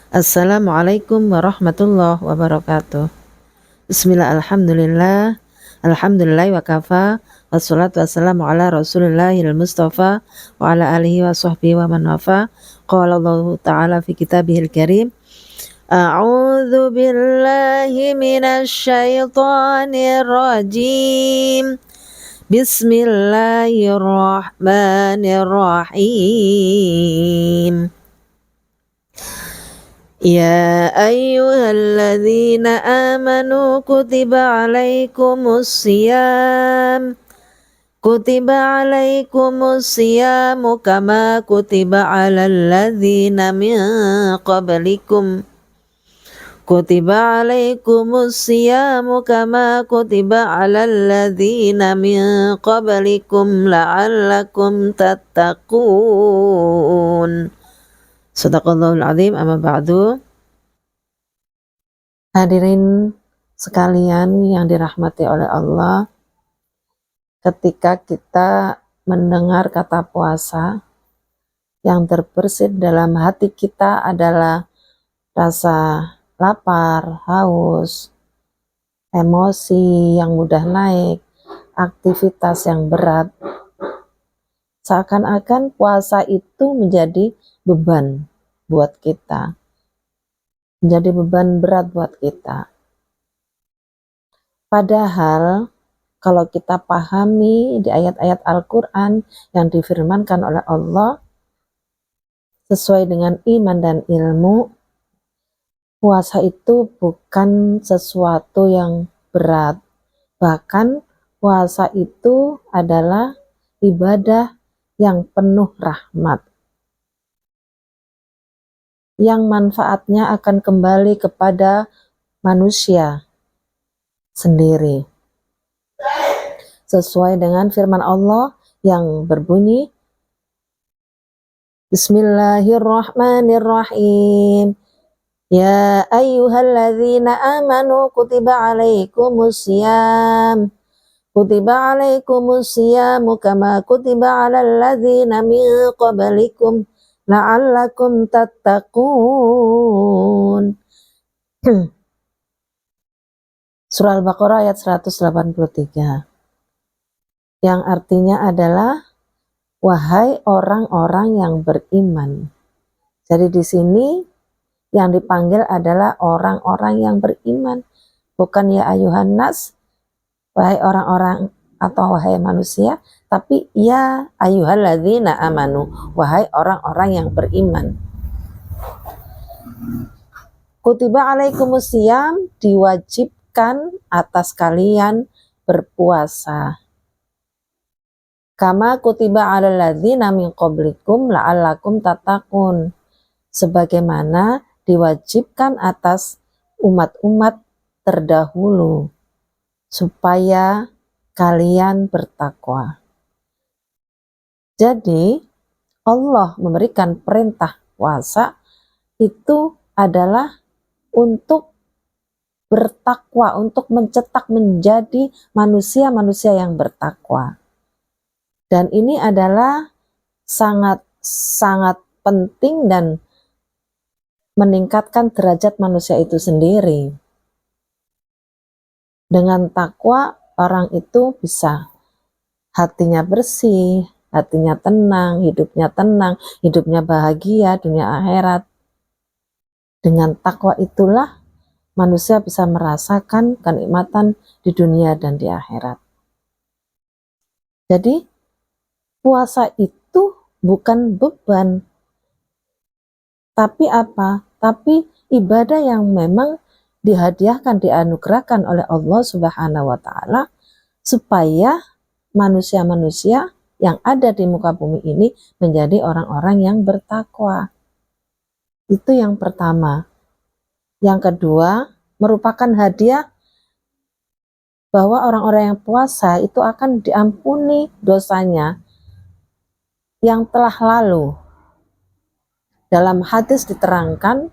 Assalamualaikum warahmatullahi wabarakatuh. Bismillah, alhamdulillah, alhamdulillah wa kafa, wassalatu wassalamu ala rasulillahil mustafa wa ala alihi wa sahbihi wa man wafa. Qala Allah ta'ala fi kitabihil karim, a'udzu billahi minasy syaithanir rajim. Bismillahirrahmanirrahim. Ya ayyuhalladzina amanu kutiba alaikumus siyamu kama kutiba alal ladzina min qablikum la'allakum tattaqun. Shadaqallahul azim. Amma ba'du. Hadirin sekalian yang dirahmati oleh Allah, ketika kita mendengar kata puasa, yang terbersit dalam hati kita adalah rasa lapar, haus, emosi yang mudah naik, aktivitas yang berat. Seakan-akan puasa itu menjadi beban buat kita, menjadi beban berat buat kita. Padahal kalau kita pahami di ayat-ayat Al-Quran yang difirmankan oleh Allah sesuai dengan iman dan ilmu, puasa itu bukan sesuatu yang berat. Bahkan puasa itu adalah ibadah yang penuh rahmat, yang manfaatnya akan kembali kepada manusia sendiri. Sesuai dengan firman Allah yang berbunyi, Bismillahirrahmanirrahim. Ya ayyuhalladzina amanu kutiba alaikumus siyamu kama kutiba alal ladzina min qablikum la'allakum tattaqun. Surah Al-Baqarah ayat 183, yang artinya adalah wahai orang-orang yang beriman. Jadi di sini yang dipanggil adalah orang-orang yang beriman, bukan ya ayuhan nas, wahai orang-orang atau wahai manusia, tapi ya ayyuhalladzina amanu, wahai orang-orang yang beriman. Kutiba alaikumusiyam, diwajibkan atas kalian berpuasa. Kama kutiba alal ladzina min qablikum la'allakum tattaqun, sebagaimana diwajibkan atas umat-umat terdahulu supaya kalian bertakwa. Jadi Allah memberikan perintah puasa itu adalah untuk bertakwa, untuk mencetak menjadi manusia-manusia yang bertakwa. Dan ini adalah sangat penting dan meningkatkan derajat manusia itu sendiri. Dengan takwa, orang itu bisa hatinya bersih, hatinya tenang, hidupnya bahagia dunia akhirat. Dengan takwa itulah manusia bisa merasakan kenikmatan di dunia dan di akhirat. Jadi puasa itu bukan beban, tapi apa? Tapi ibadah yang memang dihadiahkan, dianugerahkan oleh Allah Subhanahu wa Ta'ala supaya manusia-manusia yang ada di muka bumi ini menjadi orang-orang yang bertakwa. Itu yang pertama. Yang kedua, merupakan hadiah bahwa orang-orang yang puasa itu akan diampuni dosanya yang telah lalu. Dalam hadis diterangkan,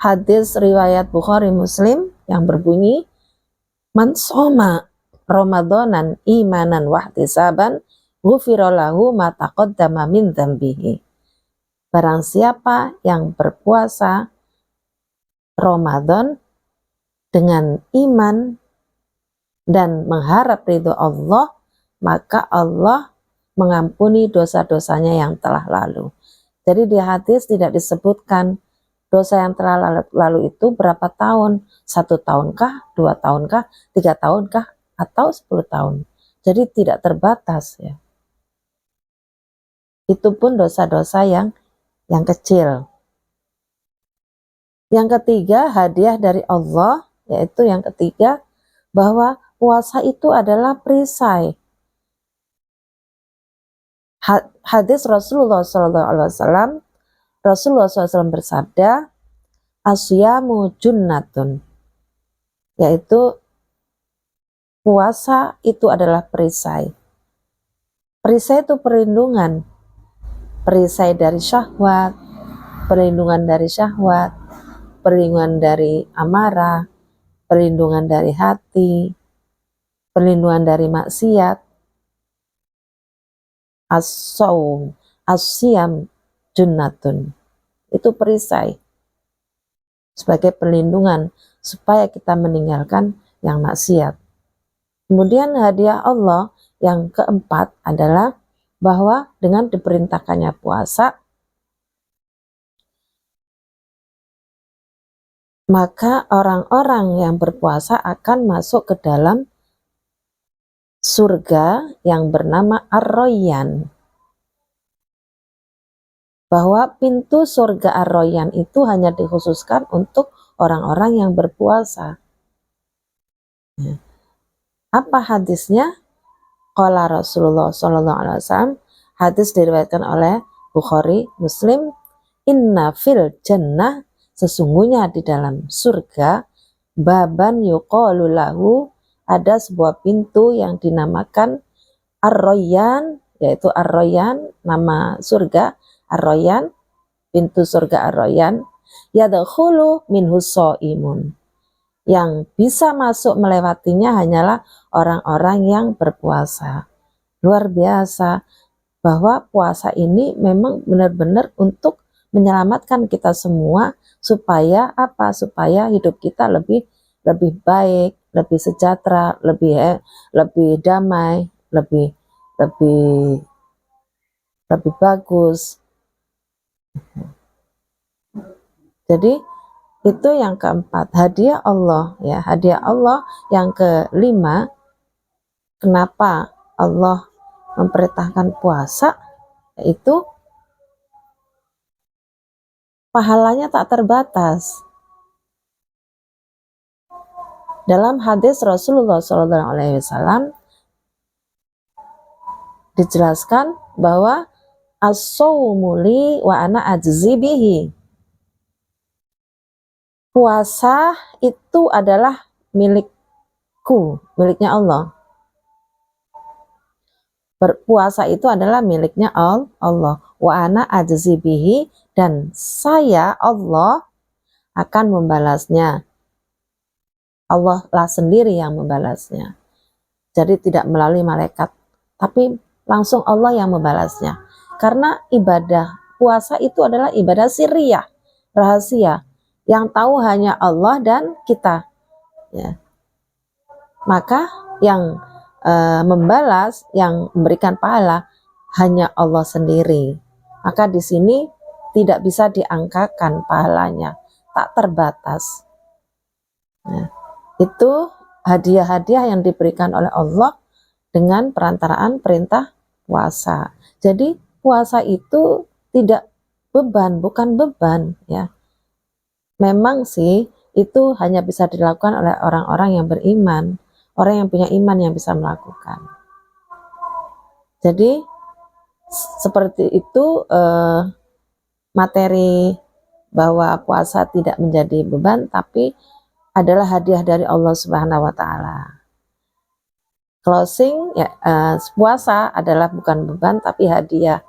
hadis riwayat Bukhari Muslim yang berbunyi, man shoma Ramadanan imanan wahtisaban ghufira lahu ma taqaddama min dzambihi. barang siapa yang berpuasa Ramadan dengan iman dan mengharap ridho Allah, maka Allah mengampuni dosa-dosanya yang telah lalu. Jadi di hadis tidak disebutkan dosa yang telah lalu itu berapa tahun, 1 tahunkah, 2 tahunkah, 3 tahunkah, atau 10 tahun. Jadi tidak terbatas ya. Itu pun dosa-dosa yang kecil. Yang ketiga, hadiah dari Allah, yaitu yang ketiga, bahwa puasa itu adalah perisai. Hadis Rasulullah SAW, Rasulullah SAW bersabda, asyamu junnatun, yaitu puasa itu adalah perisai. Perisai itu perlindungan, perisai dari syahwat, perlindungan dari syahwat, perlindungan dari amarah, perlindungan dari hati, perlindungan dari maksiat. As-saum, as-siyam junnatun, itu perisai sebagai perlindungan supaya kita meninggalkan yang maksiat. Kemudian hadiah Allah yang keempat adalah bahwa dengan diperintahkannya puasa, maka orang-orang yang berpuasa akan masuk ke dalam surga yang bernama Ar-Rayyan. Bahwa pintu surga Ar-Rayyan itu hanya dikhususkan untuk orang-orang yang berpuasa. Apa hadisnya? Qala Rasulullah SAW, hadis diriwayatkan oleh Bukhari, Muslim, inna fil jannah, sesungguhnya di dalam surga, baban yuqalu lahu, ada sebuah pintu yang dinamakan Ar-Rayyan, yaitu Ar-Rayyan, nama surga Ar-Rayyan, pintu surga Ar-Rayyan, yadkhulu minhu shaimun, yang bisa masuk melewatinya hanyalah orang-orang yang berpuasa. Luar biasa bahwa puasa ini memang benar-benar untuk menyelamatkan kita semua, supaya apa? Supaya hidup kita lebih baik, lebih sejahtera, lebih damai, lebih bagus. Jadi itu yang keempat, hadiah Allah ya. Hadiah Allah yang kelima, kenapa Allah memperintahkan puasa, yaitu pahalanya tak terbatas. Dalam hadis Rasulullah SAW dijelaskan bahwa as-shaumu li wa ana ajzi bihi. Puasa itu adalah milikku, miliknya Allah. Berpuasa itu adalah miliknya Allah. Wa ana ajzi bihi, dan saya Allah akan membalasnya. Allah lah sendiri yang membalasnya. Jadi tidak melalui malaikat, tapi langsung Allah yang membalasnya. Karena ibadah puasa itu adalah ibadah sirriyah, rahasia, yang tahu hanya Allah dan kita. Ya. Maka yang membalas, yang memberikan pahala hanya Allah sendiri. Maka di sini tidak bisa diangkakan pahalanya, tak terbatas. Ya. Itu hadiah-hadiah yang diberikan oleh Allah dengan perantaraan perintah puasa. Jadi puasa itu tidak beban, bukan beban ya. Memang sih itu hanya bisa dilakukan oleh orang-orang yang beriman, orang yang punya iman yang bisa melakukan. Jadi seperti itu materi bahwa puasa tidak menjadi beban, tapi adalah hadiah dari Allah Subhanahu wa Ta'ala. Closing ya, puasa adalah bukan beban tapi hadiah.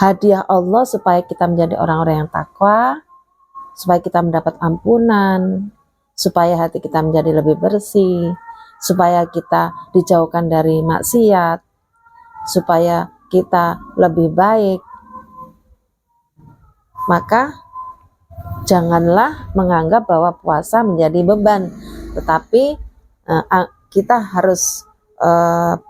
Hadiah Allah supaya kita menjadi orang-orang yang takwa, supaya kita mendapat ampunan, supaya hati kita menjadi lebih bersih, supaya kita dijauhkan dari maksiat, supaya kita lebih baik maka janganlah menganggap bahwa puasa menjadi beban, tetapi kita harus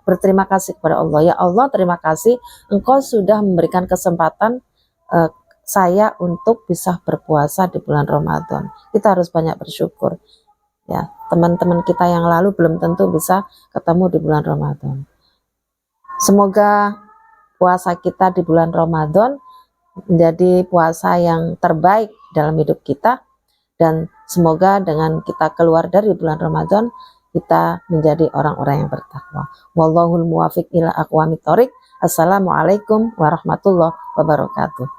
berterima kasih kepada Allah. Ya Allah, terima kasih Engkau sudah memberikan kesempatan saya untuk bisa berpuasa di bulan Ramadan. Kita harus banyak bersyukur. Ya, teman-teman kita yang lalu belum tentu bisa ketemu di bulan Ramadan. Semoga puasa kita di bulan Ramadan menjadi puasa yang terbaik dalam hidup kita, dan semoga dengan kita keluar dari bulan Ramadan kita menjadi orang-orang yang bertakwa. Wallahul muwafiq ila aqwamit thoriq. Assalamualaikum warahmatullahi wabarakatuh.